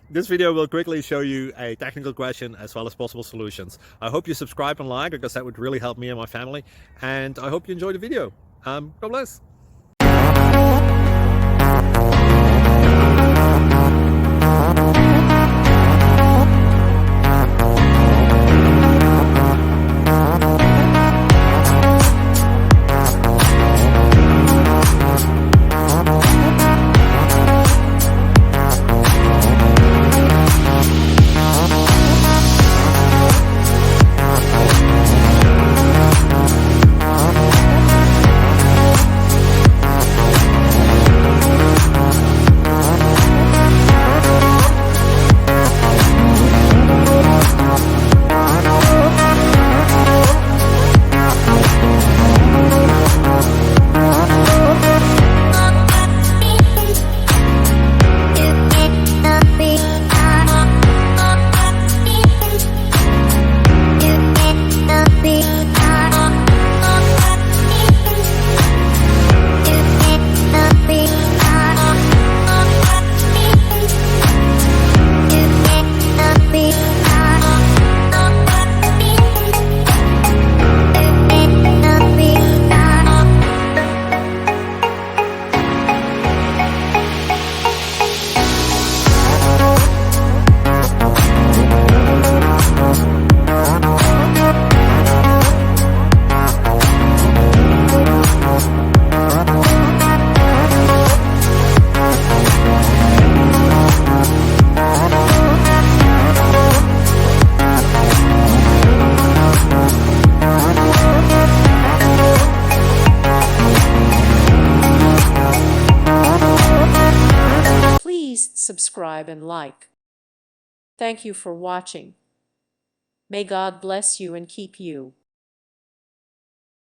This video will quickly show you a technical question as well as possible solutions. I hope you subscribe and like because that would really help me and my family. And I hope you enjoy the video. God bless. Please subscribe and like. Thank you for watching. May God bless you and keep you.